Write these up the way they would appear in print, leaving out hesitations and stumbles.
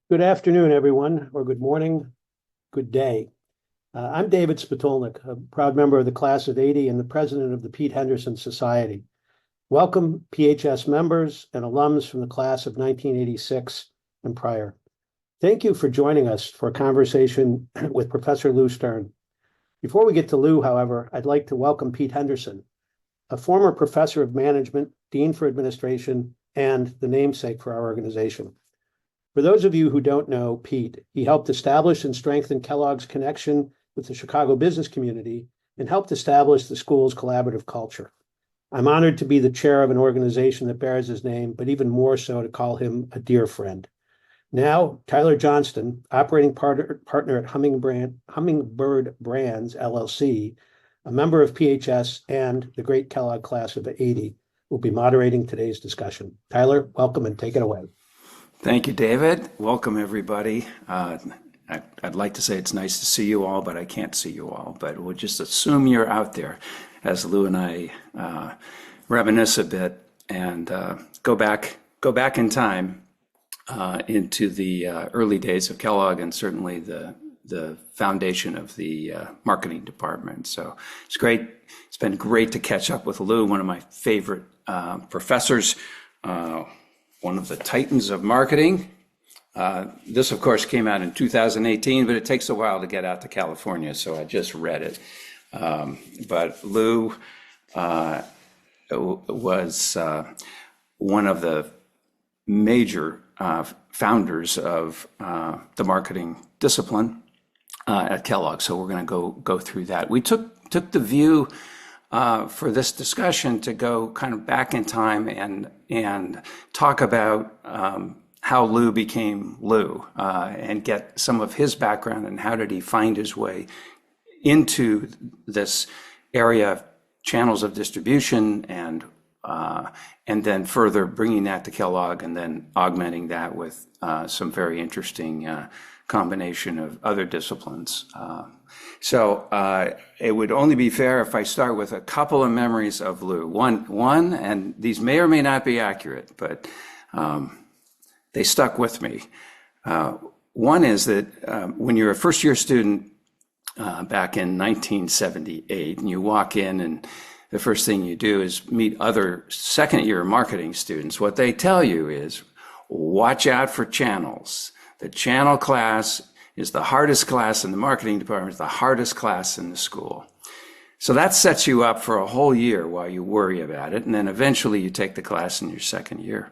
Good afternoon, everyone, or good morning, good day. I'm David Spitolnik, a proud member of the class of '80 and the president of the Pete Henderson Society. Welcome, PHS members and alums from the class of 1986 and prior. Thank you for joining us for a conversation with Professor Lou Stern. Before we get to Lou, however, I'd like to welcome Pete Henderson, a former professor of management, dean for administration, and the namesake for our organization. For those of you who don't know Pete, he helped establish and strengthen Kellogg's connection with the Chicago business community and helped establish the school's collaborative culture. I'm honored to be the chair of an organization that bears his name, but even more so to call him a dear friend. Now, Tyler Johnston, operating partner at Hummingbird Brands, LLC, a member of PHS and the great Kellogg class of '80, will be moderating today's discussion. Tyler, welcome and take it away. Thank you, David. Welcome, everybody. I'd like to say it's nice to see you all, but I can't see you all. But we'll just assume you're out there as Lou and I reminisce a bit and go back in time into the early days of Kellogg and certainly the foundation of the marketing department. So it's great. It's been great to catch up with Lou, one of my favorite professors. One of the titans of marketing. This, of course, came out in 2018, but it takes a while to get out to California, so I just read it. But Lou was one of the major founders of the marketing discipline at Kellogg, so we're going to go through that. We took the view for this discussion to go kind of back in time and talk about how Lou became Lou and get some of his background and how did he find his way into this area of channels of distribution and then further bringing that to Kellogg and then augmenting that with some very interesting combination of other disciplines. So it would only be fair if I start with a couple of memories of Lou. One, and these may or may not be accurate, but they stuck with me. One is that when you're a first-year student back in 1978, and you walk in and the first thing you do is meet other second-year marketing students, what they tell you is, watch out for channels. The channel class is the hardest class in the marketing department, it's the hardest class in the school. So that sets you up for a whole year while you worry about it. And then eventually you take the class in your second year.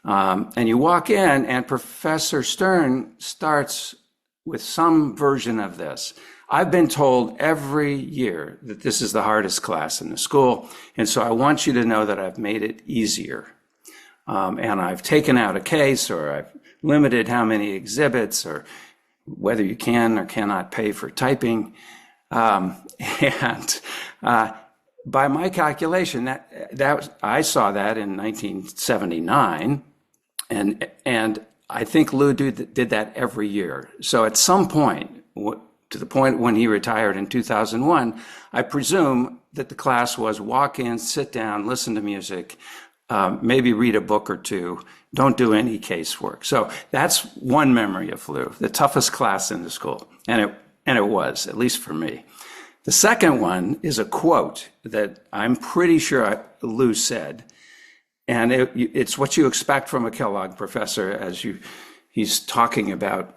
And you walk in and Professor Stern starts with some version of this. I've been told every year that this is the hardest class in the school. And so I want you to know that I've made it easier. And I've taken out a case or I've limited how many exhibits or whether you can or cannot pay for typing. And by my calculation, I saw that in 1979, and I think Lou did that every year. So at some point, to the point when he retired in 2001, I presume that the class was walk in, sit down, listen to music, maybe read a book or two, don't do any casework. So that's one memory of Lou, the toughest class in the school. And it was, at least for me. The second one is a quote that I'm pretty sure Lou said. And it's what you expect from a Kellogg professor as he's talking about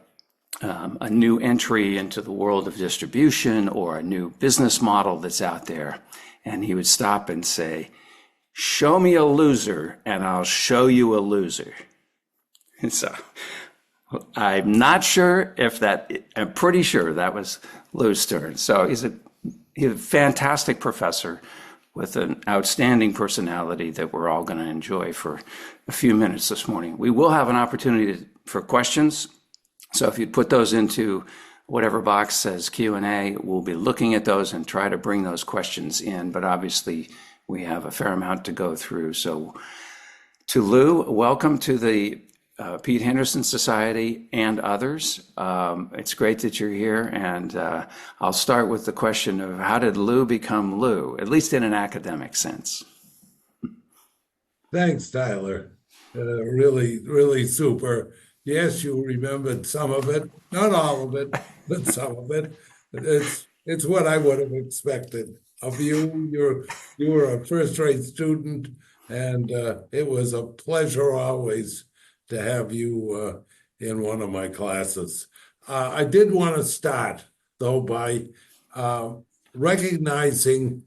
a new entry into the world of distribution or a new business model that's out there. And he would stop and say, show me a loser and I'll show you a loser. And so I'm not sure I'm pretty sure that was Lou Stern. So he's a fantastic professor with an outstanding personality that we're all going to enjoy for a few minutes this morning. We will have an opportunity for questions. So if you put those into whatever box says Q&A, we'll be looking at those and try to bring those questions in. But obviously, we have a fair amount to go through. So to Lou, welcome to the Pete Henderson Society and others. It's great that you're here. And I'll start with the question of how did Lou become Lou, at least in an academic sense? Thanks, Tyler. Really, really super. Yes, you remembered some of it, not all of it, but some of it. It's what I would have expected of you. You were a first-rate student, and it was a pleasure always to have you in one of my classes. I did want to start though by uh, recognizing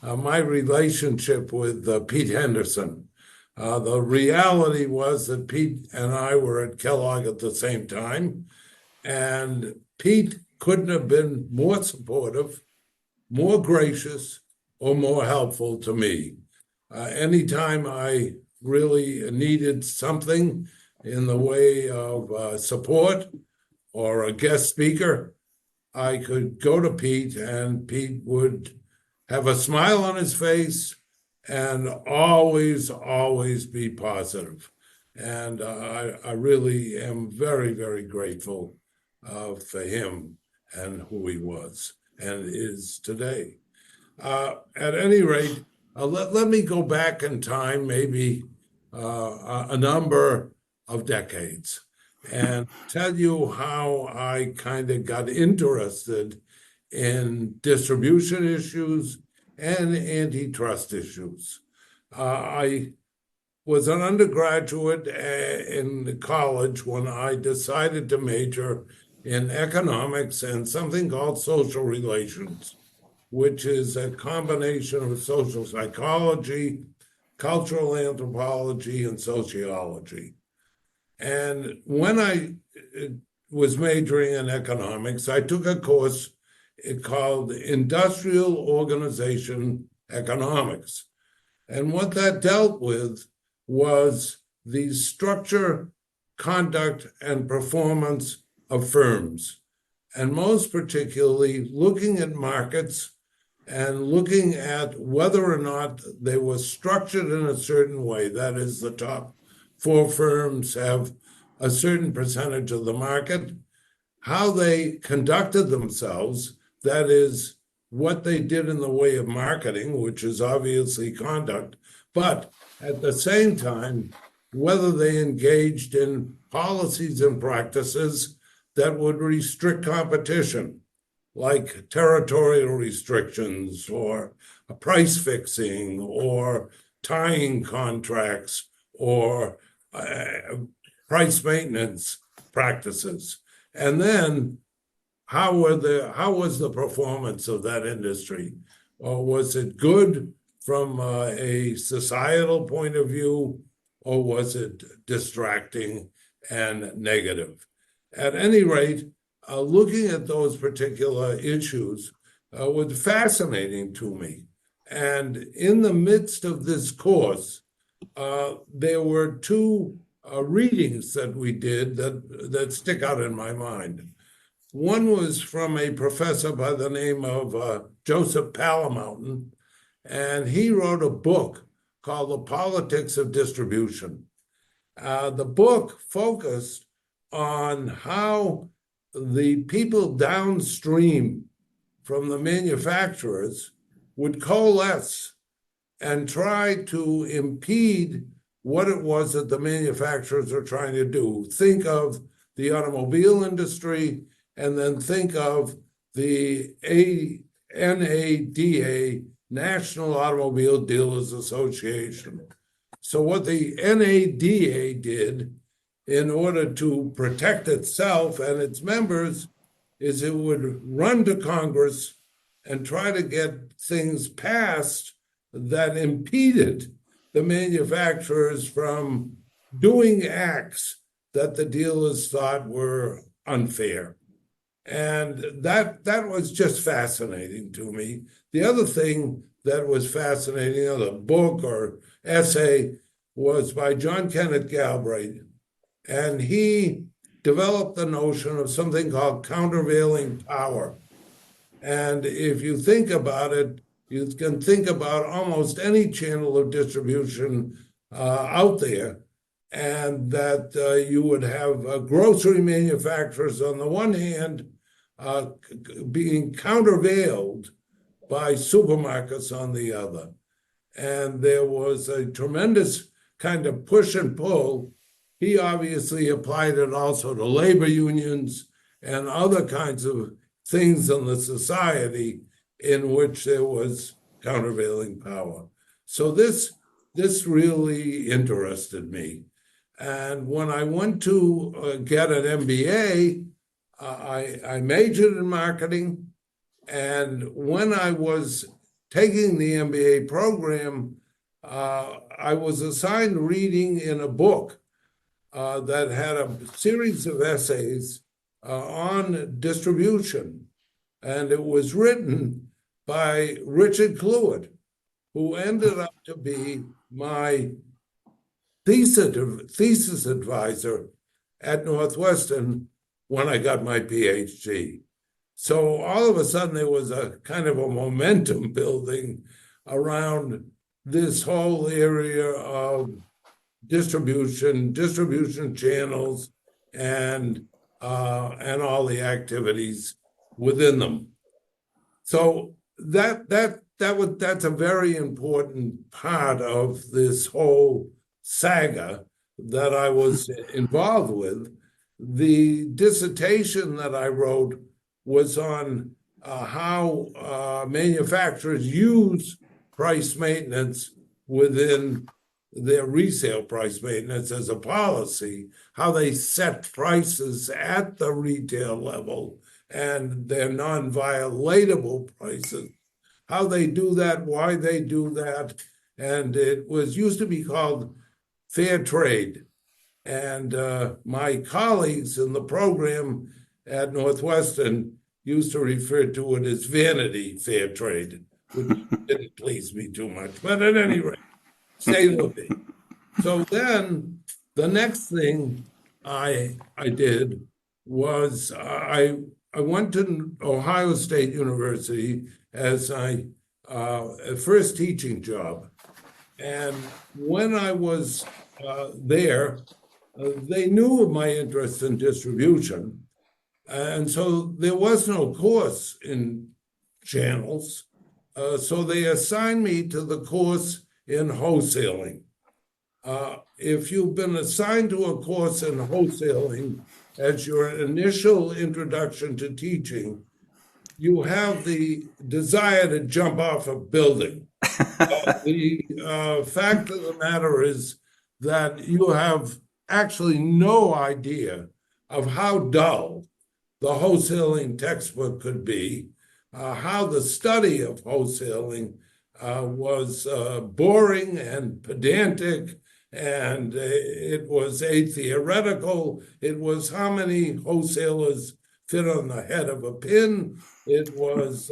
my relationship with Pete Henderson. The reality was that Pete and I were at Kellogg at the same time, and Pete couldn't have been more supportive, more gracious, or more helpful to me. Anytime I really needed something in the way of support or a guest speaker, I could go to Pete, and Pete would have a smile on his face and always be positive. And I really am very, very grateful for him and who he was and is today. At any rate, let me go back in time, maybe a number of decades, and tell you how I kind of got interested in distribution issues and antitrust issues. I was an undergraduate in college when I decided to major in economics and something called social relations, which is a combination of social psychology, cultural anthropology, and sociology. And when I was majoring in economics, I took a course called Industrial Organization Economics. And what that dealt with was the structure, conduct, and performance of firms, and most particularly looking at markets and looking at whether or not they were structured in a certain way. That is, the top four firms have a certain percentage of the market, how they conducted themselves, that is, what they did in the way of marketing, which is obviously conduct, but at the same time, whether they engaged in policies and practices that would restrict competition, like territorial restrictions or price fixing or tying contracts or price maintenance practices. And then how was the performance of that industry? Or was it good from a societal point of view, or was it distracting and negative? At any rate, looking at those particular issues was fascinating to me. And in the midst of this course, there were two readings that we did that stick out in my mind. One was from a professor by the name of Joseph Palamountain, and he wrote a book called The Politics of Distribution. The book focused on how the people downstream from the manufacturers would coalesce and try to impede what it was that the manufacturers are trying to do. Think of the automobile industry, and then think of the NADA, National Automobile Dealers Association. So what the NADA did in order to protect itself and its members is it would run to Congress and try to get things passed that impeded the manufacturers from doing acts that the dealers thought were unfair. And that was just fascinating to me. The other thing that was fascinating, the book or essay, was by John Kenneth Galbraith. And he developed the notion of something called countervailing power. And if you think about it, you can think about almost any channel of distribution out there, and that you would have grocery manufacturers on the one hand being countervailed by supermarkets on the other. And there was a tremendous kind of push and pull he obviously applied it also to labor unions and other kinds of things in the society in which there was countervailing power. So this really interested me. And when I went to get an MBA, I majored in marketing. And when I was taking the MBA program, I was assigned reading in a book that had a series of essays on distribution. And it was written by Richard Cluett, who ended up to be my thesis advisor at Northwestern when I got my PhD. So all of a sudden there was a kind of a momentum building around this whole area of distribution channels, and all the activities within them. So that's a very important part of this whole saga that I was involved with. The dissertation that I wrote was on how manufacturers use price maintenance within their resale price maintenance as a policy, how they set prices at the retail level and their non-violatable prices, how they do that, why they do that. And it was used to be called fair trade. And my colleagues in the program at Northwestern used to refer to it as vanity fair trade, which didn't please me too much. But at any rate, stay with me. So then the next thing I did was I went to Ohio State University as my first teaching job. And when I was there, they knew of my interest in distribution. And so there was no course in channels. So they assigned me to the course in wholesaling. If you've been assigned to a course in wholesaling as your initial introduction to teaching, you have the desire to jump off a building. The fact of the matter is that you have actually no idea of how dull the wholesaling textbook could be, how the study of wholesaling was boring and pedantic, and it was theoretical. It was how many wholesalers fit on the head of a pin. It was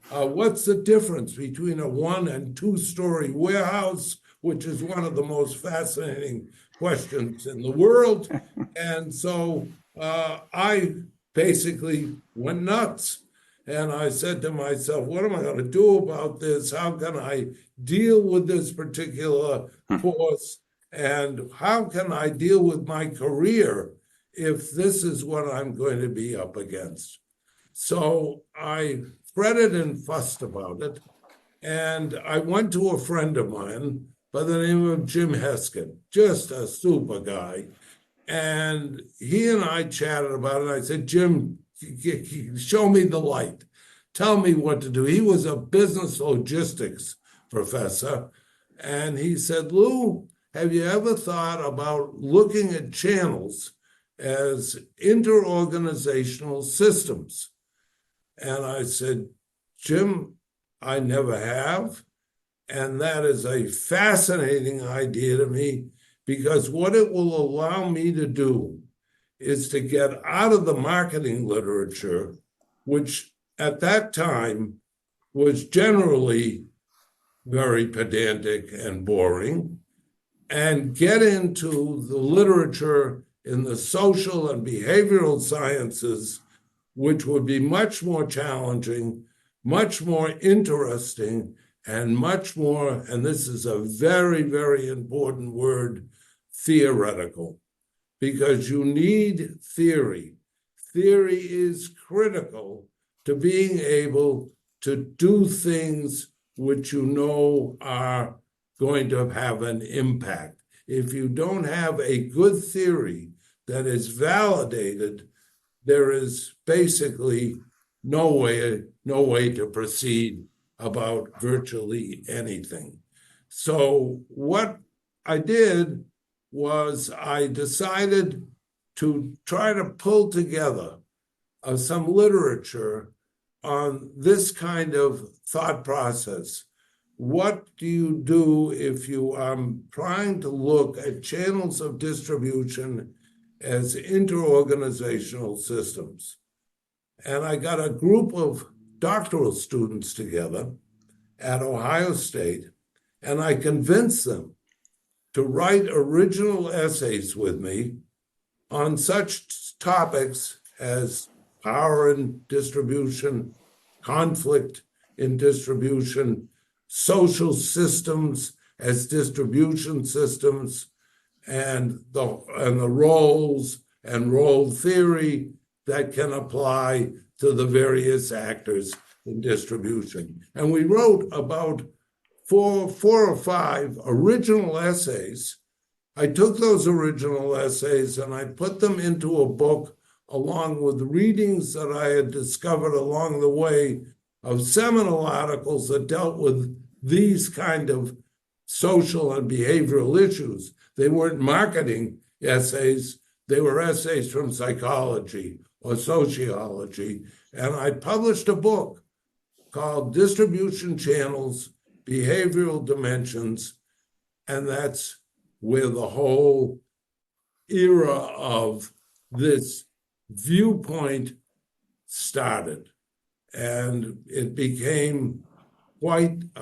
what's the difference between a 1- and 2-story warehouse, which is one of the most fascinating questions in the world. And so I basically went nuts. And I said to myself, what am I going to do about this? How can I deal with this particular course? And how can I deal with my career if this is what I'm going to be up against? So I fretted and fussed about it. And I went to a friend of mine by the name of Jim Heskin, just a super guy. And he and I chatted about it. I said, Jim, show me the light. Tell me what to do. He was a business logistics professor. And he said, Lou, have you ever thought about looking at channels as interorganizational systems? And I said, Jim, I never have. And that is a fascinating idea to me, because what it will allow me to do is to get out of the marketing literature, which at that time was generally very pedantic and boring, and get into the literature in the social and behavioral sciences, which would be much more challenging, much more interesting, and much more, and this is a very, very important word, theoretical, because you need theory. Theory is critical to being able to do things which you know are going to have an impact. if you don't have a good theory that is validated, there is basically no way to proceed about virtually anything. So what I did was I decided to try to pull together some literature on this kind of thought process. What do you do if you are trying to look at channels of distribution as interorganizational systems? And I got a group of doctoral students together at Ohio State, and I convinced them to write original essays with me on such topics as power in distribution, conflict in distribution, social systems as distribution systems, and the roles and role theory that can apply to the various actors in distribution. And we wrote about four or five original essays. I took those original essays and I put them into a book along with readings that I had discovered along the way of seminal articles that dealt with these kind of social and behavioral issues. They weren't marketing essays, they were essays from psychology or sociology. And I published a book called Distribution Channels, Behavioral Dimensions, and that's where the whole era of this viewpoint started. And it became quite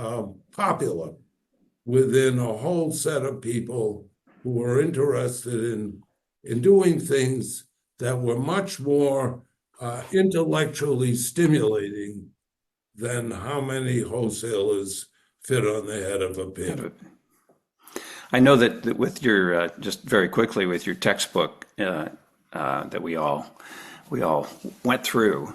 popular within a whole set of people who were interested in doing things that were much more intellectually stimulating than how many wholesalers fit on the head of a pin. I know that with your, just very quickly, with your textbook that we all went through,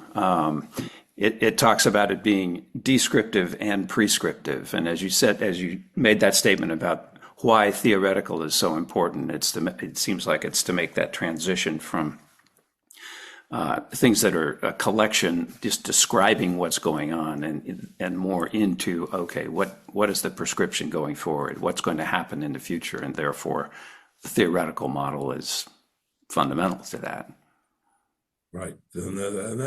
it talks about it being descriptive and prescriptive. And as you said, as you made that statement about why theoretical is so important, it seems like it's to make that transition from things that are a collection, just describing what's going on, and more into, okay, what is the prescription going forward? What's going to happen in the future? And therefore, the theoretical model is fundamental to that. Right, and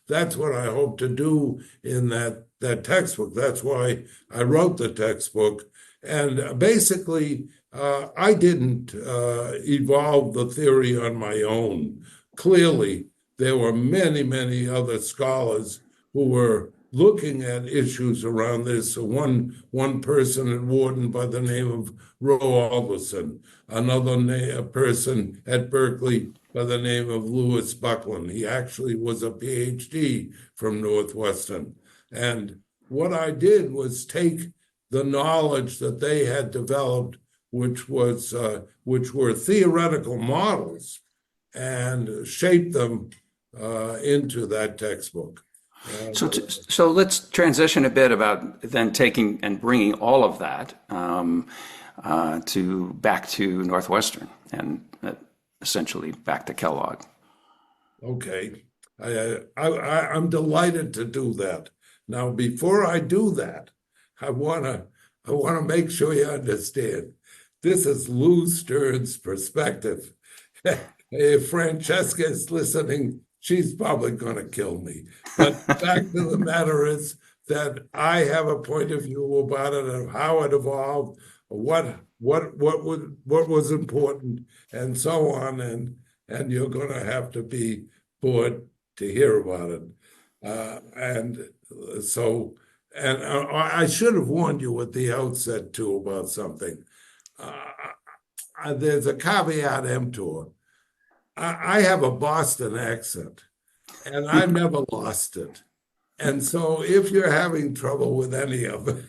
that's what I hope to do in that textbook. That's why I wrote the textbook. And basically, I didn't evolve the theory on my own. Clearly, there were many other scholars who were looking at issues around this. One person at Wharton by the name of Roe Alderson, another person at Berkeley by the name of Louis Buckland. He actually was a PhD from Northwestern. And what I did was take the knowledge that they had developed, which were theoretical models, and shape them into that textbook. So let's transition a bit about then taking and bringing all of that back to Northwestern and essentially back to Kellogg. Okay, I'm delighted to do that. Now, before I do that, I wanna make sure you understand. This is Lou Stern's perspective. If Francesca is listening, she's probably going to kill me. But the fact of the matter is that I have a point of view about it, of how it evolved, what was important, and so on. And you're going to have to be bored to hear about it. And I should have warned you at the outset too about something. There's a caveat emptor. I have a Boston accent, and I've never lost it. And so if you're having trouble with any of it,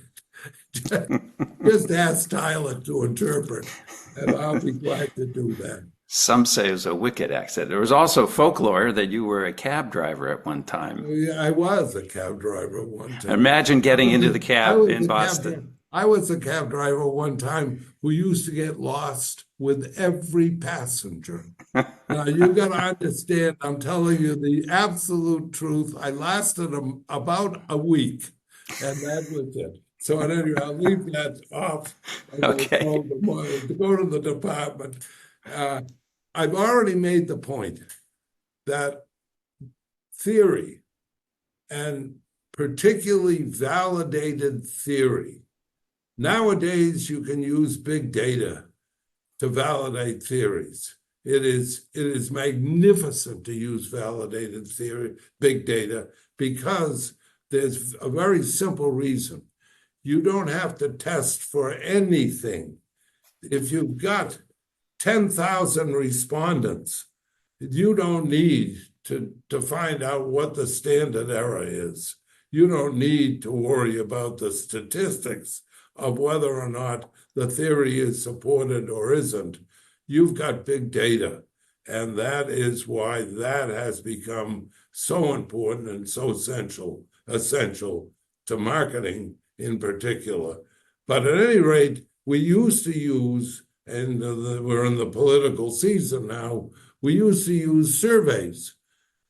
just ask Tyler to interpret, and I'll be glad to do that. Some say it's a wicked accent. There was also folklore that you were a cab driver at one time. Yeah, I was a cab driver at one time. Imagine getting into the cab in Boston. I was a cab driver one time who used to get lost with every passenger. Now, you got to understand, I'm telling you the absolute truth. I lasted about a week, and that was it. So, anyway, I'll leave that off and we'll Okay. go to the department. I've already made the point that theory, and particularly validated theory, nowadays you can use big data to validate theories. It is magnificent to use validated theory, big data, because there's a very simple reason. You don't have to test for anything. If you've got 10,000 respondents, you don't need to find out what the standard error is. You don't need to worry about the statistics of whether or not the theory is supported or isn't. You've got big data, and that is why that has become so important and so essential to marketing in particular. But at any rate, we used to use, and we're in the political season now, we used to use surveys,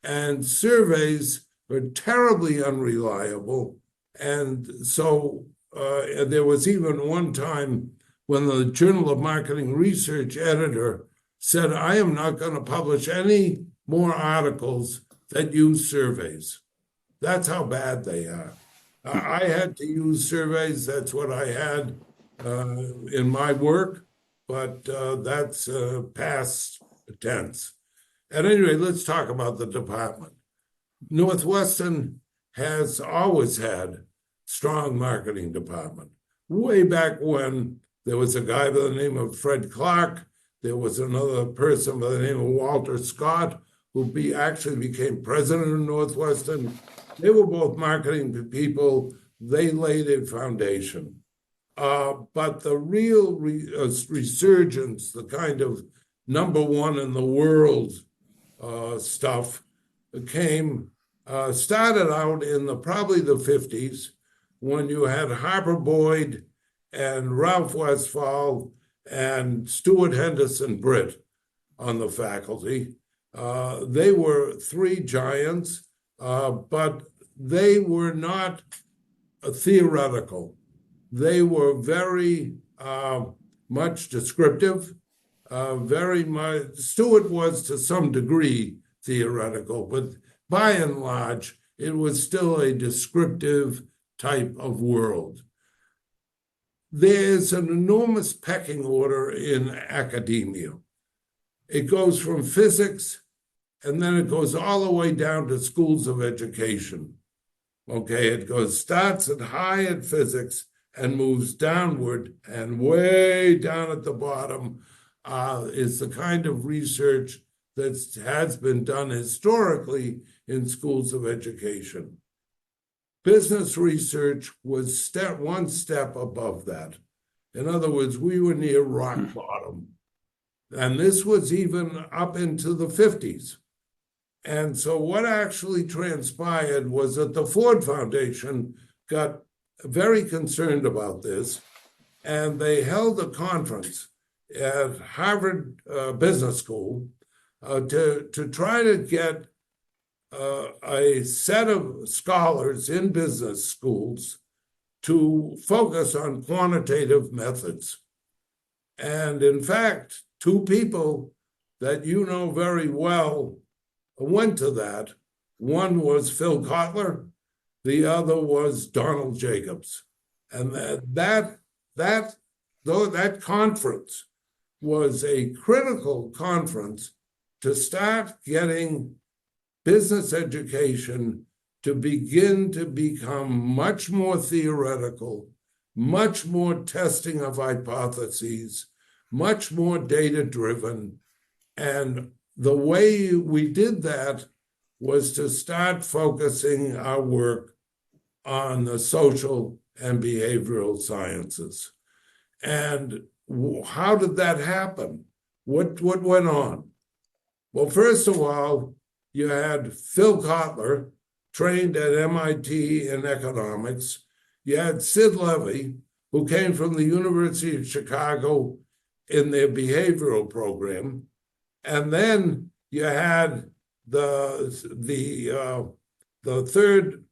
and surveys are terribly unreliable. And so there was even one time when the Journal of Marketing Research editor said, I am not going to publish any more articles that use surveys. That's how bad they are. I had to use surveys. That's what I had in my work, but that's past tense. At any rate, let's talk about the department. Northwestern has always had strong marketing department. Way back when, there was a guy by the name of Fred Clark. There was another person by the name of Walter Scott, who actually became president of Northwestern. They were both marketing people. They laid a foundation. But the real resurgence, the kind of number one in the world stuff, started out in probably the 50s, when you had Harper Boyd and Ralph Westphal and Stuart Henderson Britt on the faculty. They were three giants, but they were not theoretical. They were very much descriptive, very much. Stuart was to some degree theoretical, but by and large, it was still a descriptive type of world. There's an enormous pecking order in academia. It goes from physics, and then it goes all the way down to schools of education. Okay, it starts at high at physics and moves downward, and way down at the bottom is the kind of research that has been done historically in schools of education. Business research was one step above that. In other words, we were near rock bottom. And this was even up into the 50s. And so what actually transpired was that the Ford Foundation got very concerned about this, and they held a conference at Harvard Business School to try to get a set of scholars in business schools to focus on quantitative methods. And in fact, two people that you know very well went to that. One was Phil Kotler, the other was Donald Jacobs. And that conference was a critical conference to start getting business education to begin to become much more theoretical, much more testing of hypotheses, much more data-driven. And the way we did that was to start focusing our work on the social and behavioral sciences. And how did that happen? What went on? Well, first of all, you had Phil Kotler, trained at MIT in economics. You had Sid Levy, who came from the University of Chicago in their behavioral program. And then you had the third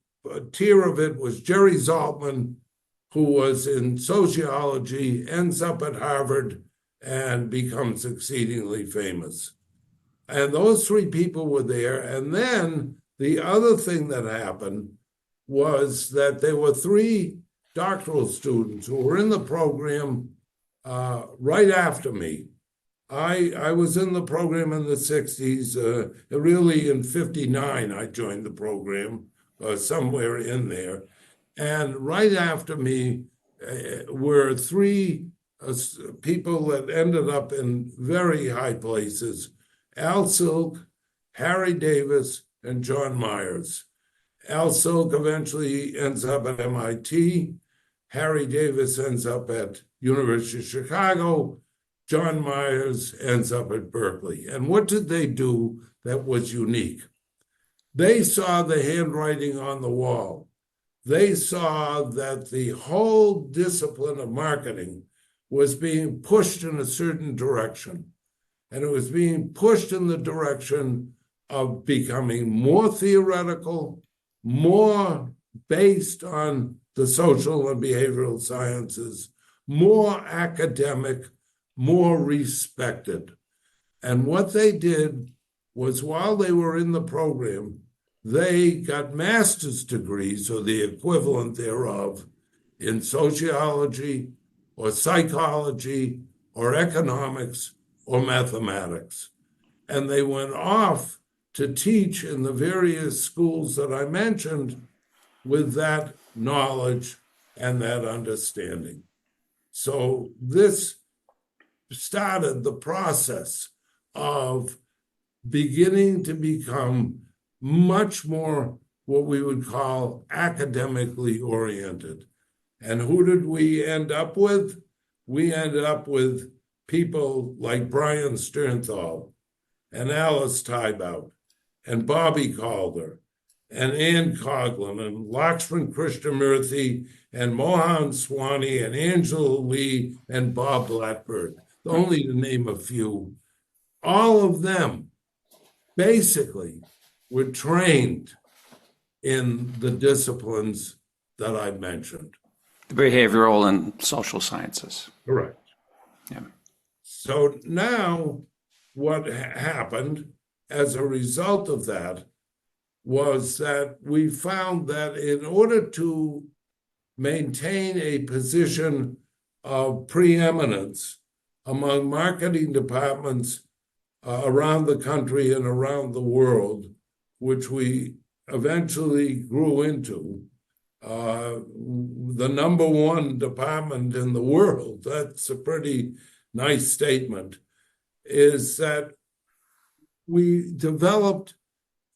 tier of it was Jerry Zaltman, who was in sociology, ends up at Harvard, and becomes exceedingly famous. And those three people were there. And then the other thing that happened was that there were three doctoral students who were in the program right after me. I was in the program in the 60s. Really in 59, I joined the program, somewhere in there. And right after me were three people that ended up in very high places: Al Silk, Harry Davis, and John Myers. Al Silk eventually ends up at MIT. Harry Davis ends up at University of Chicago. John Myers ends up at Berkeley. And what did they do that was unique? They saw the handwriting on the wall. They saw that the whole discipline of marketing was being pushed in a certain direction. And it was being pushed in the direction of becoming more theoretical, more based on the social and behavioral sciences, more academic, more respected. And what they did was, while they were in the program, they got master's degrees, or the equivalent thereof, in sociology or psychology or economics or mathematics. And they went off to teach in the various schools that I mentioned with that knowledge and that understanding. So this started the process of beginning to become much more what we would call academically oriented. And who did we end up with? We ended up with people like Brian Sternthal and Alice Tybout and Bobby Calder and Ann Coughlin and Lakshman Krishnamurthy and Mohan Swanee and Angela Lee and Bob Blackbird, only to name a few. All of them basically were trained in the disciplines that I mentioned. The behavioral and social sciences. Correct. Yeah. So now what happened as a result of that was that we found that in order to maintain a position of preeminence among marketing departments around the country and around the world, which we eventually grew into, the number one department in the world, that's a pretty nice statement, is that we developed,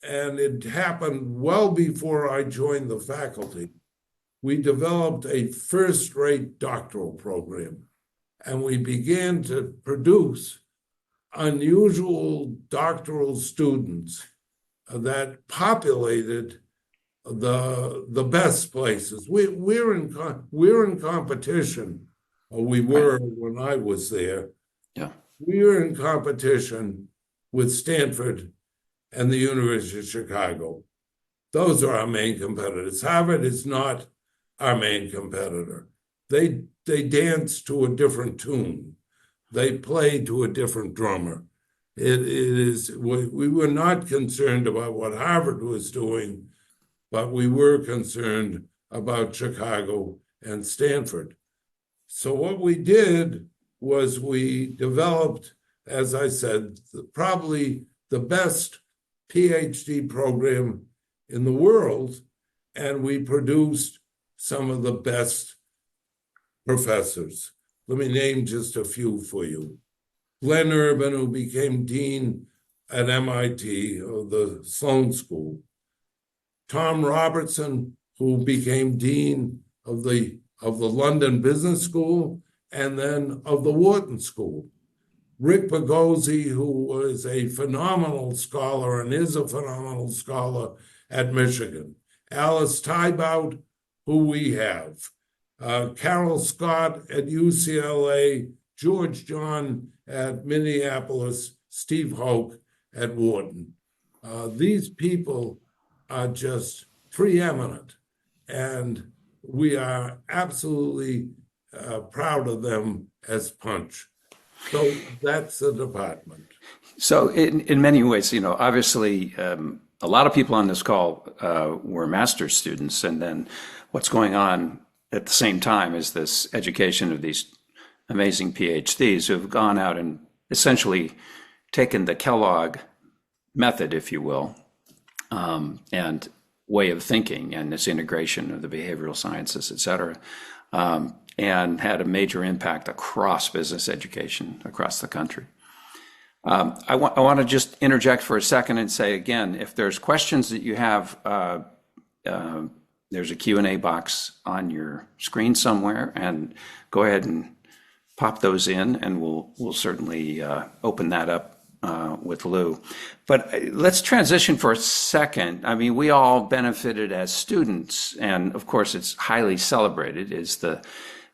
and it happened well before I joined the faculty, we developed a first-rate doctoral program, and we began to produce unusual doctoral students that populated the best places. We're in competition, or we were when I was there. Yeah. We were in competition with Stanford and the University of Chicago. Those are our main competitors. Harvard is not our main competitor. They dance to a different tune. They play to a different drummer. We were not concerned about what Harvard was doing, but we were concerned about Chicago and Stanford. So what we did was we developed, as I said, probably the best PhD program in the world, and we produced some of the best professors. Let me name just a few for you. Glenn Urban, who became dean at MIT, or the Sloan School. Tom Robertson, who became dean of the London Business School and then of the Wharton School. Rick Pagozzi, who was a phenomenal scholar and is a phenomenal scholar at Michigan. Alice Tybout, who we have. Carol Scott at UCLA, George John at Minneapolis, Steve Hoke at Wharton. These people are just preeminent, and we are absolutely proud of them as Punch. So that's the department. So in many ways, obviously, a lot of people on this call were master's students, and then what's going on at the same time is this education of these amazing PhDs who have gone out and essentially taken the Kellogg method, if you will, and way of thinking and this integration of the behavioral sciences, et cetera, and had a major impact across business education across the country. I want to just interject for a second and say again, if there's questions that you have, there's a Q&A box on your screen somewhere, and go ahead and pop those in, and we'll certainly open that up with Lou. But let's transition for a second. I mean, we all benefited as students, and of course it's highly celebrated, is the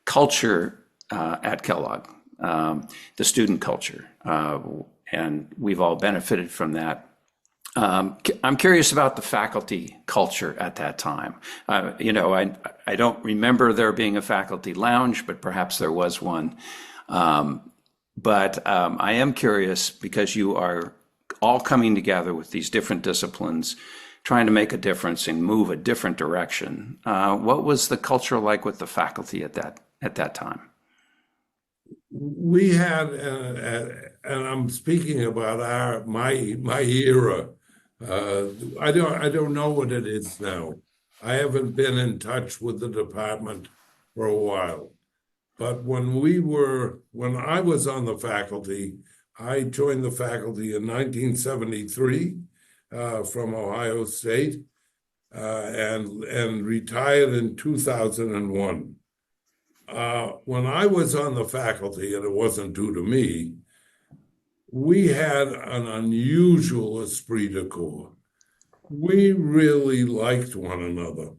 culture at Kellogg, the student culture, and we've all benefited from that. I'm curious about the faculty culture at that time. I don't remember there being a faculty lounge, but perhaps there was one. But I am curious, because you are all coming together with these different disciplines, trying to make a difference and move a different direction. What was the culture like with the faculty at that time? We had, and I'm speaking about my era. I don't know what it is now. I haven't been in touch with the department for a while. But when I was on the faculty, I joined the faculty in 1973 from Ohio State and retired in 2001. When I was on the faculty, and it wasn't due to me, we had an unusual esprit de corps. We really liked one another.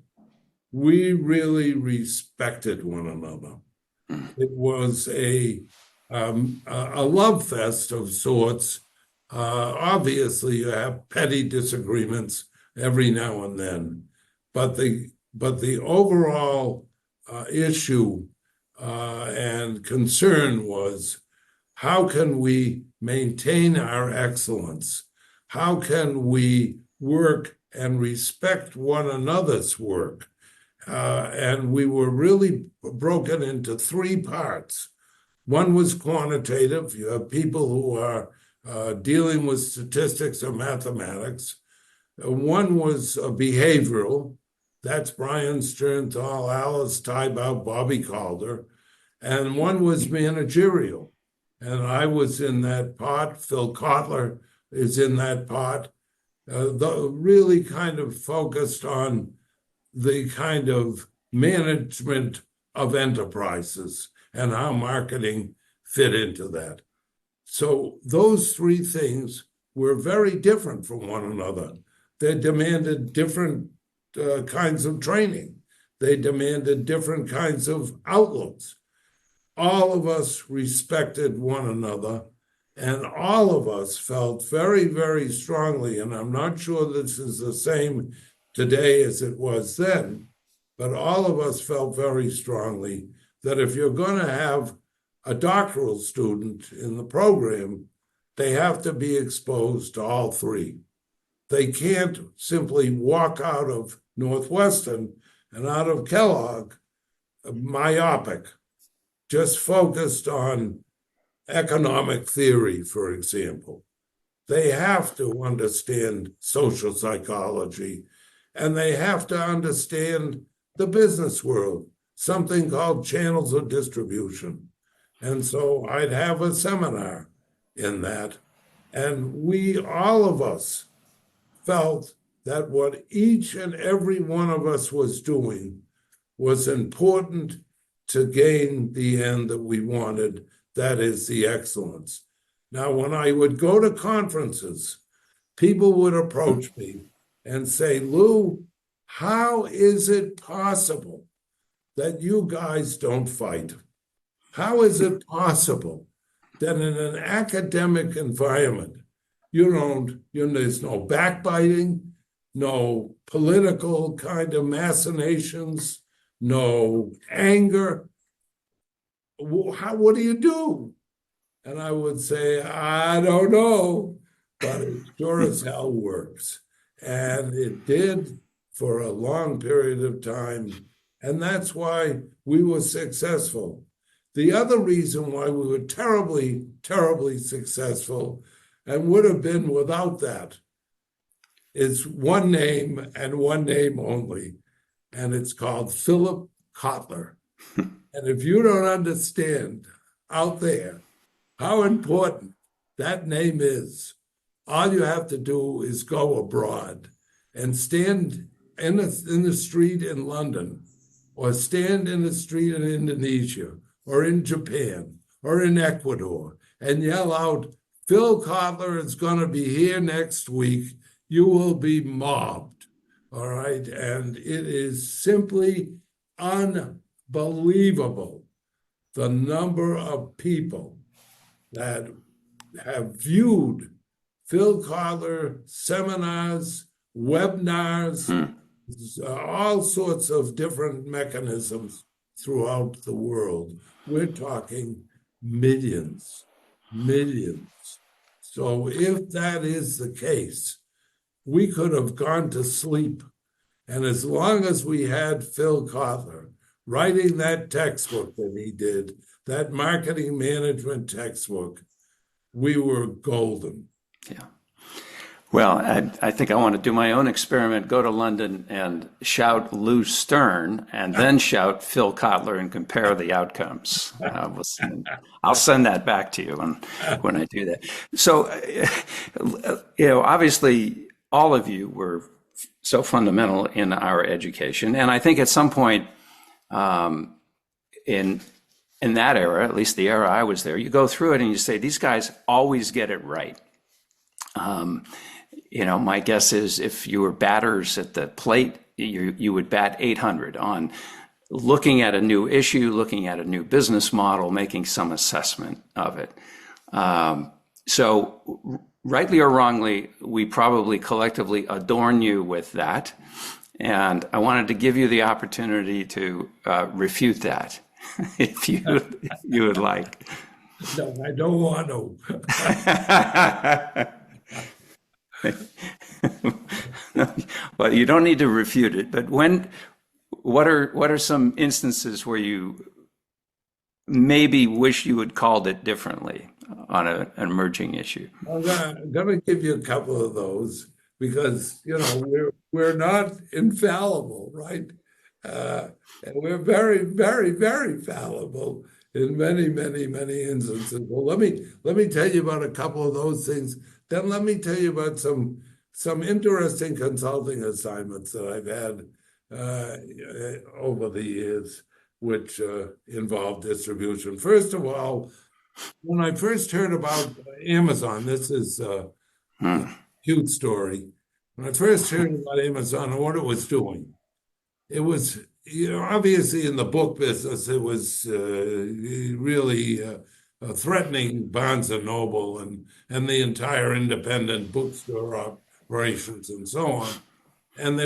We really respected one another. It was a love fest of sorts. Obviously, you have petty disagreements every now and then, but the overall issue and concern was, how can we maintain our excellence? How can we work and respect one another's work? And we were really broken into three parts. One was quantitative. You have people who are dealing with statistics or mathematics. One was behavioral. That's Brian Sternthal, Alice Tybout, Bobby Calder. And one was managerial. And I was in that pot. Phil Kotler is in that pot. Really kind of focused on the kind of management of enterprises and how marketing fit into that. So those three things were very different from one another. They demanded different kinds of training. They demanded different kinds of outlooks. All of us respected one another, and all of us felt very, very strongly, and I'm not sure this is the same today as it was then, but all of us felt very strongly that if you're going to have a doctoral student in the program, they have to be exposed to all three. They can't simply walk out of Northwestern and out of Kellogg myopic, just focused on economic theory, for example. They have to understand social psychology, and they have to understand the business world, something called channels of distribution. And so I'd have a seminar in that. And all of us, felt that what each and every one of us was doing was important to gain the end that we wanted, that is the excellence. Now, when I would go to conferences, people would approach me and say, Lou, how is it possible that you guys don't fight? How is it possible that in an academic environment, there's no backbiting, no political kind of machinations, no anger? What do you do? And I would say, I don't know, but it sure as hell works. And it did for a long period of time. And that's why we were successful. The other reason why we were terribly, terribly successful and would have been without that is one name and one name only. And it's called Philip Kotler. And if you don't understand out there how important that name is, all you have to do is go abroad and stand in the street in London, or stand in the street in Indonesia, or in Japan, or in Ecuador, and yell out, Phil Kotler is going to be here next week. You will be mobbed, all right? And it is simply unbelievable the number of people that have viewed Phil Kotler seminars, webinars, all sorts of different mechanisms throughout the world. We're talking millions. So if that is the case, we could have gone to sleep. And as long as we had Phil Kotler writing that textbook that he did, that marketing management textbook, we were golden. Yeah. Well, I think I want to do my own experiment, go to London and shout Lou Stern and then shout Phil Kotler and compare the outcomes. I'll send that back to you when I do that. So, obviously all of you were so fundamental in our education. And I think at some point in that era, at least the era I was there, you go through it and you say, these guys always get it right. My guess is if you were batters at the plate, you would bat 800 on looking at a new issue, looking at a new business model, making some assessment of it. So rightly or wrongly, we probably collectively adorn you with that. And I wanted to give you the opportunity to refute that, if you would like. No, I don't want to. Well, you don't need to refute it, but what are some instances where you maybe wish you had called it differently on an emerging issue? I'm going to give you a couple of those because, we're not infallible, right? And we're very, very, very fallible in many, many, many instances. Well, let me tell you about a couple of those things. Then let me tell you about some interesting consulting assignments that I've had over the years, which involve distribution. First of all, when I first heard about Amazon, this is a cute story. When I first heard about Amazon and what it was doing, it was, obviously in the book business, it was really threatening Barnes and Noble and the entire independent bookstore operations and so on. And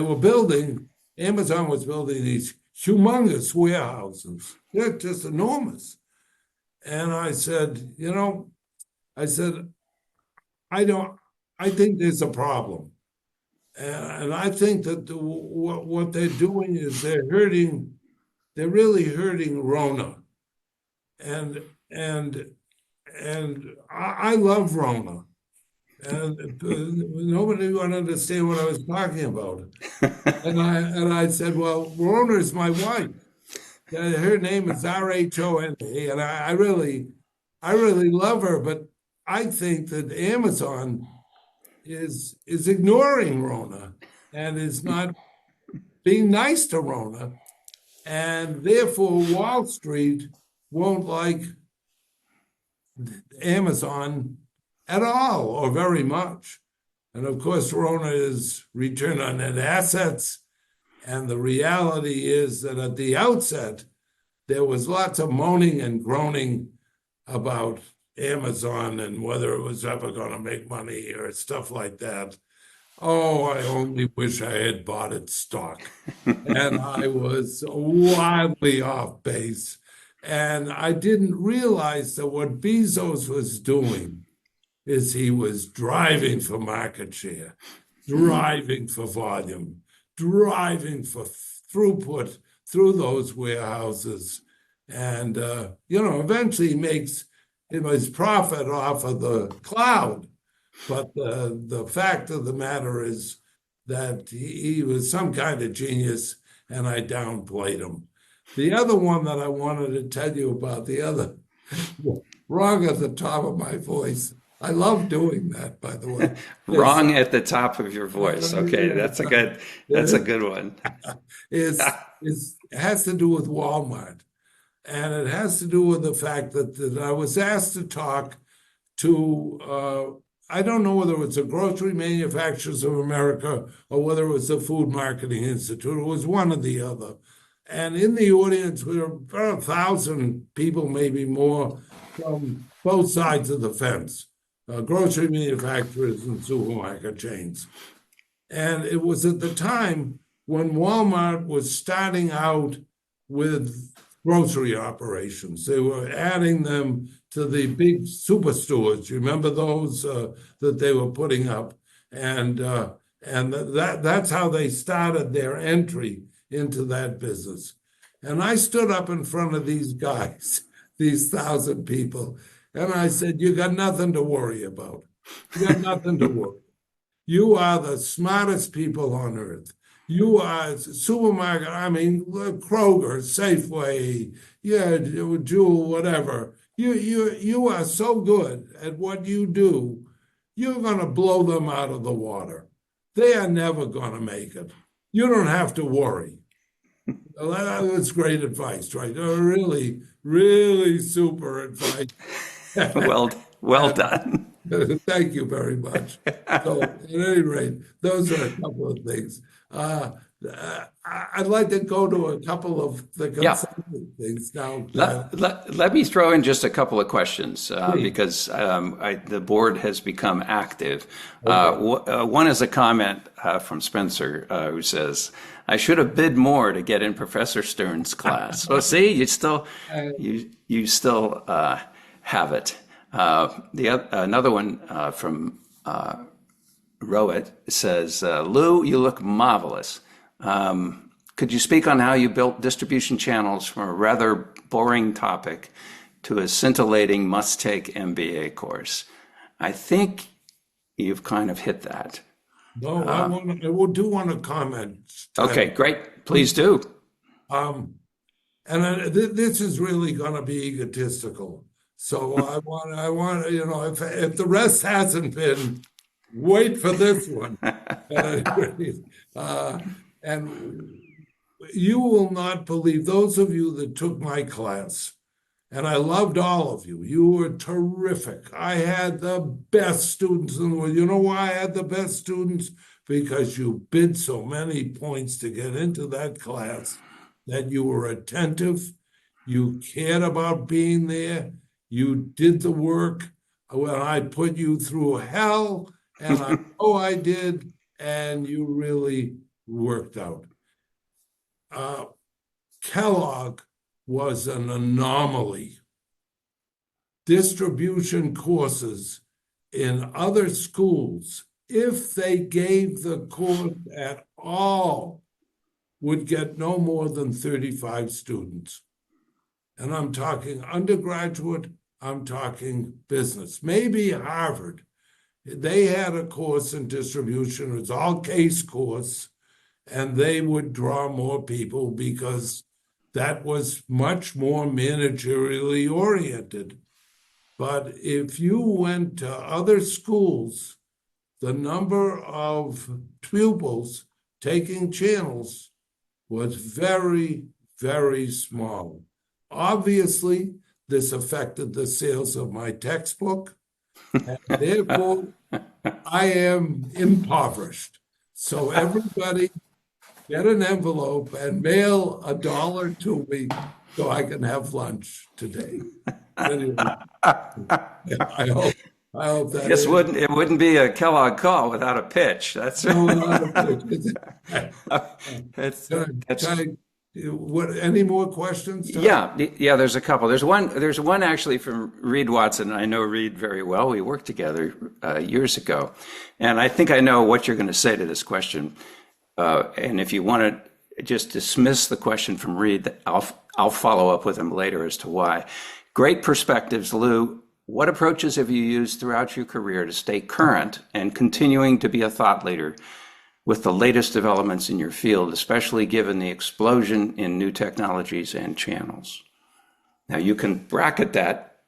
Amazon was building these humongous warehouses. They're just enormous. And I said, I think there's a problem. And I think that what they're doing is they're really hurting Rona. And I love Rona. And nobody would understand what I was talking about. And I said, well, Rona is my wife. Her name is Rhona, and I really love her, but I think that Amazon is ignoring Rona and is not being nice to Rona, and therefore Wall Street won't like Amazon at all or very much. And of course, Rona is return on net assets And the reality is that at the outset, there was lots of moaning and groaning about Amazon and whether it was ever going to make money or stuff like that. Oh, I only wish I had bought its stock. And I was wildly off base. And I didn't realize that what Bezos was doing is he was driving for market share, driving for volume, driving for throughput through those warehouses. And, eventually makes his profit off of the cloud. But the fact of the matter is that he was some kind of genius, and I downplayed him. The other one that I wanted to tell you about, the other, wrong at the top of my voice. I love doing that, by the way. Wrong at the top of your voice. Okay, that's a good one. It has to do with Walmart. And it has to do with the fact that I was asked to talk to, I don't know whether it's the Grocery Manufacturers of America or whether it was the Food Marketing Institute. It was one or the other. And in the audience, we were about 1,000 people, maybe more, from both sides of the fence, grocery manufacturers and supermarket chains. And it was at the time when Walmart was starting out with grocery operations. They were adding them to the big superstores. You remember those that they were putting up? And that's how they started their entry into that business. And I stood up in front of these guys, these 1,000 people, and I said, you got nothing to worry about. You got nothing to worry. You are the smartest people on earth. You are supermarket, Kroger, Safeway, Jewel, whatever. You are so good at what you do, you're going to blow them out of the water. They are never going to make it. You don't have to worry. That's great advice, right? Really, really super advice. Well done. Thank you very much. So, at any rate, those are a couple of things. I'd like to go to a couple of the consulting things now. Let me throw in just a couple of questions because the board has become active. Okay. One is a comment from Spencer who says, "I should have bid more to get in Professor Stern's class." So see, you still have it. Another one from Rowett says, "Lou, you look marvelous. Could you speak on how you built distribution channels from a rather boring topic to a scintillating must-take MBA course?" I think you've kind of hit that. No, I do want to comment. Okay, great. Please do. This is really going to be egotistical. So I want, if the rest hasn't been, wait for this one. And you will not believe, those of you that took my class, and I loved all of you. You were terrific. I had the best students in the world. You know why I had the best students? Because you bid so many points to get into that class, that you were attentive, you cared about being there, you did the work when I put you through hell, and I know I did, and you really worked out. Kellogg was an anomaly. Distribution courses in other schools, if they gave the course at all, would get no more than 35 students. And I'm talking undergraduate, I'm talking business, maybe Harvard. They had a course in distribution, it was all case course, and they would draw more people because that was much more managerially oriented. But if you went to other schools, the number of pupils taking channels was very, very small. Obviously, this affected the sales of my textbook, and therefore I am impoverished. So everybody get an envelope and mail $1 to me so I can have lunch today. Anyway, I hope that This is. wouldn't, it wouldn't be a Kellogg call without a pitch. That's No, not a pitch. it's, Any more questions, Tom? yeah, there's a couple. There's one actually from Reed Watson. I know Reed very well. We worked together years ago. And I think I know what you're going to say to this question. And if you want to just dismiss the question from Reed, I'll follow up with him later as to why. Great perspectives, Lou. What approaches have you used throughout your career to stay current and continuing to be a thought leader with the latest developments in your field, especially given the explosion in new technologies and channels? Now, you can bracket that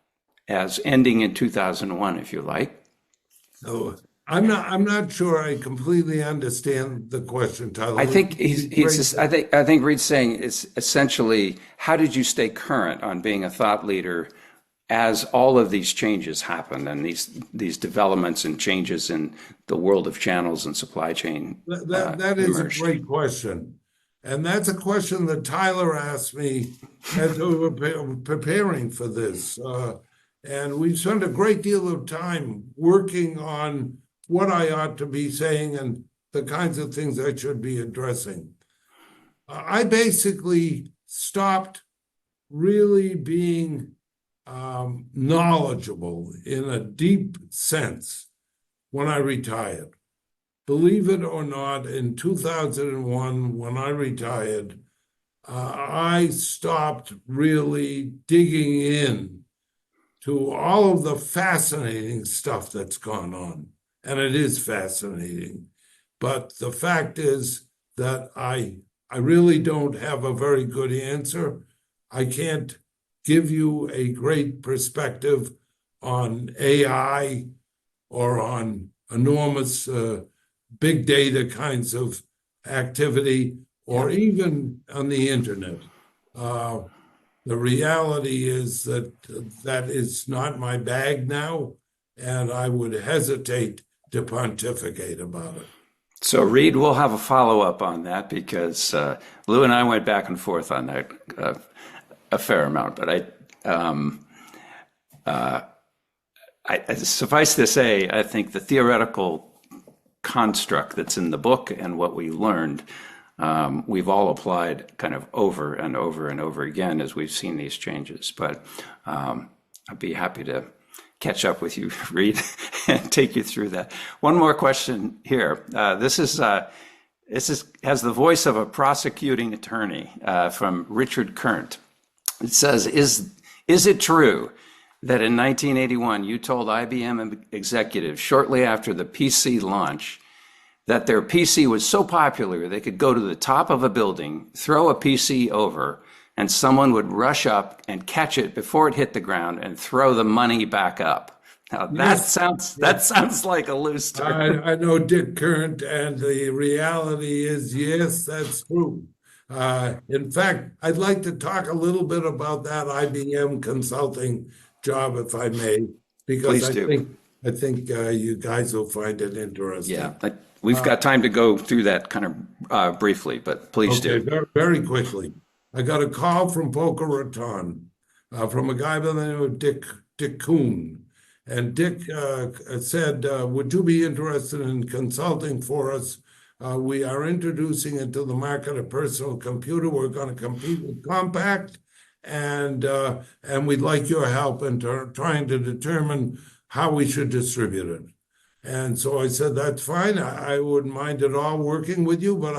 as ending in 2001, if you like. So I'm not sure I completely understand the question, Tyler. I think I think Reed's saying it's essentially, how did you stay current on being a thought leader as all of these changes happen and these developments and changes in the world of channels and supply chain? That is emerged? A great question. And that's a question that Tyler asked me as we were preparing for this. And we spent a great deal of time working on what I ought to be saying and the kinds of things I should be addressing. I basically stopped really being knowledgeable in a deep sense when I retired. Believe it or not, in 2001, when I retired, I stopped really digging in to all of the fascinating stuff that's gone on. And it is fascinating. But the fact is that I really don't have a very good answer. I can't give you a great perspective on AI or on enormous big data kinds of activity, or even on the internet. The reality is that that is not my bag now, and I would hesitate to pontificate about it. So Reed, we'll have a follow-up on that because Lou and I went back and forth on that a fair amount, but I suffice to say, I think the theoretical construct that's in the book and what we learned, we've all applied kind of over and over and over again as we've seen these changes. But I'd be happy to catch up with you, Reed, and take you through that. One more question here. This has the voice of a prosecuting attorney from Richard Current. It says, is it true that in 1981 you told IBM executives shortly after the PC launch that their PC was so popular they could go to the top of a building, throw a PC over, and someone would rush up and catch it before it hit the ground and throw the money back up? Now that sounds like a loose term. I know Dick Current, and the reality is, yes, that's true. In fact, I'd like to talk a little bit about that IBM consulting job, if I may, because I think you guys will find it interesting. Yeah, we've got time to go through that kind of briefly, but please do. Very, very quickly. I got a call from Boca Raton from a guy by the name of Dick Kuhn. And Dick said, would you be interested in consulting for us? We are introducing into the market a personal computer. We're going to compete with Compaq, and we'd like your help in trying to determine how we should distribute it. And so I said, that's fine. I wouldn't mind at all working with you, but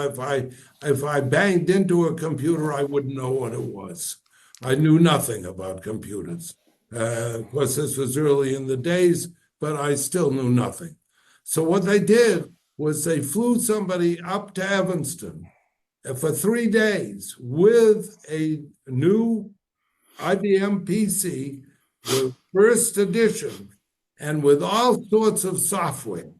if I banged into a computer, I wouldn't know what it was. I knew nothing about computers. Of course, this was early in the days, but I still knew nothing. So what they did was they flew somebody up to Evanston for 3 days with a new IBM PC, the first edition, and with all sorts of software.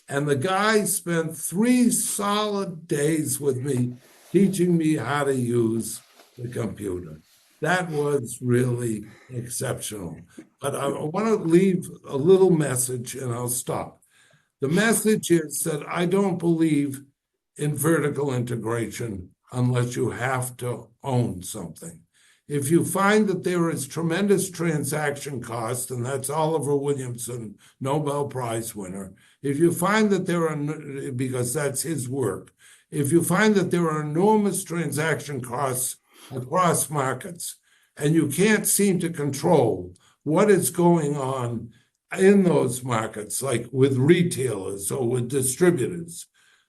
And the guy spent 3 solid days with me, teaching me how to use the computer. That was really exceptional. But I want to leave a little message, and I'll stop. The message is that I don't believe in vertical integration unless you have to own something. If you find that there is tremendous transaction cost, and that's Oliver Williamson, Nobel Prize winner, if you find that there are, because that's his work, if you find that there are enormous transaction costs across markets, and you can't seem to control what is going on in those markets, like with retailers or with distributors,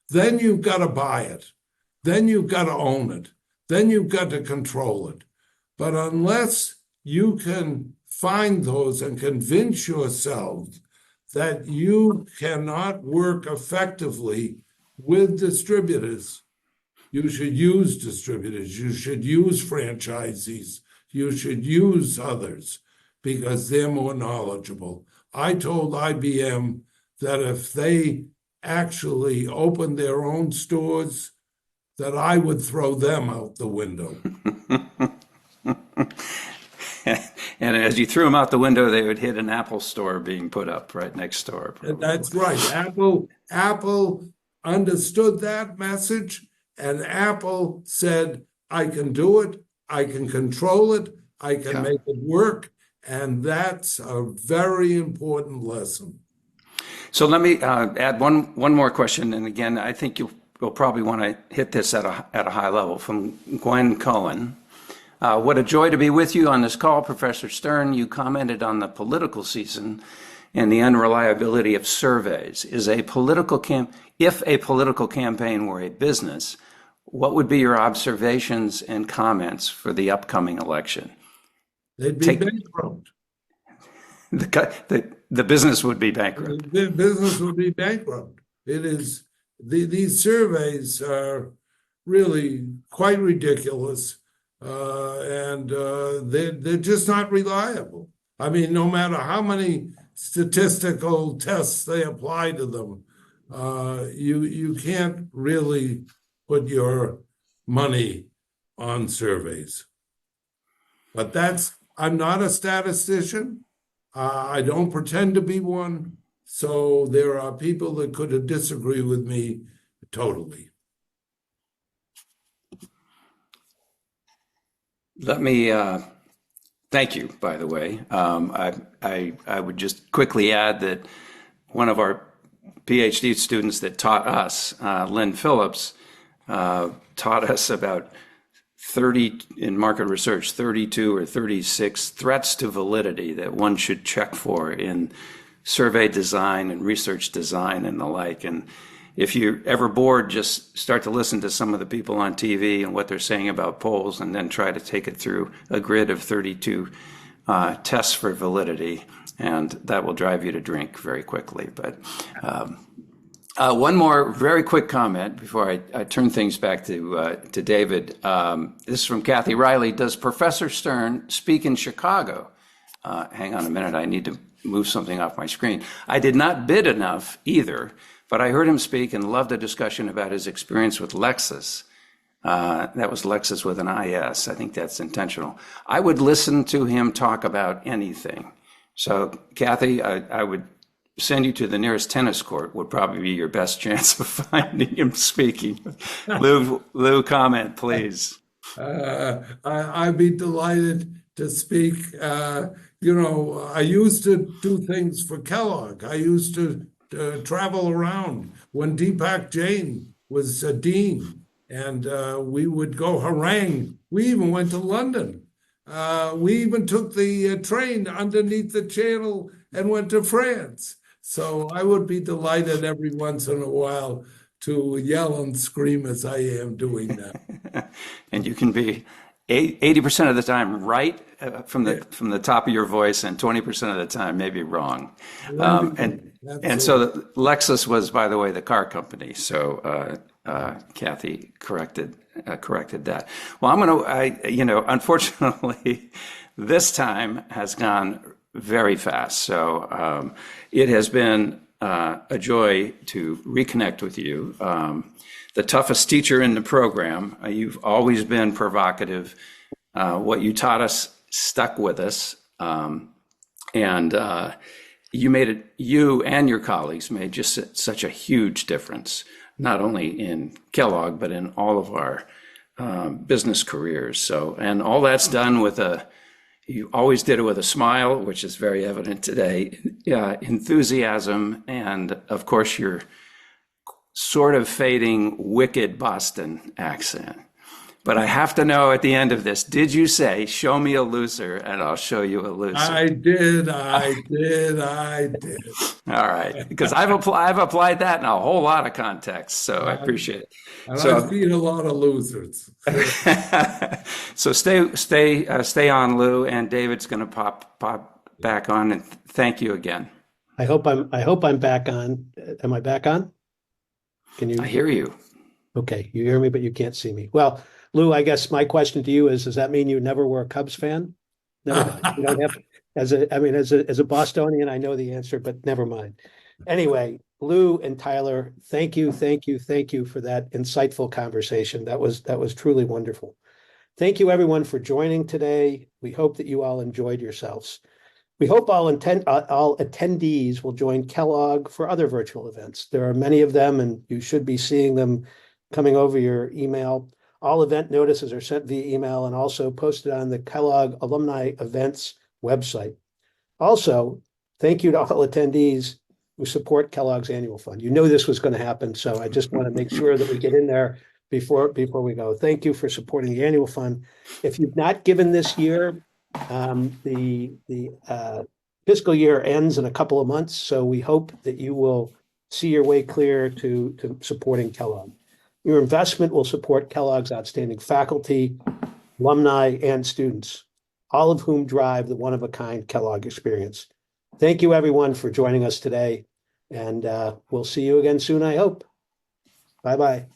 then you've got to buy it. Then you've got to own it. Then you've got to control it. But unless you can find those and convince yourself that you cannot work effectively with distributors, you should use distributors, you should use franchisees, you should use others because they're more knowledgeable. I told IBM that if they actually opened their own stores, that I would throw them out the window. And as you threw them out the window, they would hit an Apple store being put up right next door. Probably. That's right. Apple understood that message, and Apple said, I can do it, I can control it, I can make it work, and that's a very important lesson. So let me add one more question, and again, I think you'll probably want to hit this at a high level from Gwen Cohen. What a joy to be with you on this call, Professor Stern. You commented on the political season and the unreliability of surveys. If a political campaign were a business, what would be your observations and comments for the upcoming election? They'd be bankrupt. The business would be bankrupt. The business would be bankrupt. It is these surveys are really quite ridiculous. And they're just not reliable. I mean, no matter how many statistical tests they apply to them, you can't really put your money on surveys. But I'm not a statistician. I don't pretend to be one. So there are people that could disagree with me totally. Let me thank you, by the way. I would just quickly add that one of our PhD students that taught us, Lynn Phillips, taught us about 30 in market research, 32 or 36 threats to validity that one should check for in survey design and research design and the like. And if you're ever bored, just start to listen to some of the people on TV and what they're saying about polls, and then try to take it through a grid of 32 tests for validity, and that will drive you to drink very quickly. But one more very quick comment before I turn things back to David. This is from Kathy Riley. Does Professor Stern speak in Chicago? Hang on a minute, I need to move something off my screen. I did not bid enough either, but I heard him speak and loved a discussion about his experience with Lexus. That was Lexus with an IS. I think that's intentional. I would listen to him talk about anything. So, Kathy, I would send you to the nearest tennis court, would probably be your best chance of finding him speaking. Lou, comment, please. I'd be delighted to speak. I used to do things for Kellogg. I used to travel around when Deepak Jain was a dean, and we would go harangue. We even went to London. We even took the train underneath the channel and went to France. So I would be delighted every once in a while to yell and scream as I am doing now. And you can be 80% of the time right from the top of your voice, and 20% of the time maybe wrong. And so Lexus was, by the way, the car company. So Kathy corrected that. Well, unfortunately, this time has gone very fast. So it has been a joy to reconnect with you. The toughest teacher in the program. You've always been provocative. What you taught us stuck with us. You and your colleagues made just such a huge difference. not only in Kellogg, but in all of our business careers. So, and all that's done with you always did it with a smile, which is very evident today, enthusiasm, and of course your sort of fading wicked Boston accent. But I have to know at the end of this, did you say, show me a loser and I'll show you a loser? I did. All right, because I've applied that in a whole lot of contexts, so I appreciate it. And I've seen a lot of losers. So stay on, Lou, and David's going to pop back on, and thank you again. I hope I'm back on. Am I back on? Can you? I hear you. Okay, you hear me, but you can't see me. Well, Lou, I guess my question to you is, does that mean you never were a Cubs fan? Never mind. You don't have to, as a Bostonian, I know the answer, but never mind. Anyway, Lou and Tyler, thank you for that insightful conversation. That was truly wonderful. Thank you everyone for joining today. We hope that you all enjoyed yourselves. We hope all attendees will join Kellogg for other virtual events. There are many of them, and you should be seeing them coming over your email. All event notices are sent via email and also posted on the Kellogg Alumni Events website. Also, thank you to all attendees who support Kellogg's annual fund. You know this was going to happen, so I just want to make sure that we get in there before we go. Thank you for supporting the annual fund. If you've not given this year, the fiscal year ends in a couple of months, so we hope that you will see your way clear to supporting Kellogg. Your investment will support Kellogg's outstanding faculty, alumni, and students, all of whom drive the one-of-a-kind Kellogg experience. Thank you, everyone, for joining us today, and we'll see you again soon, I hope. Bye-bye.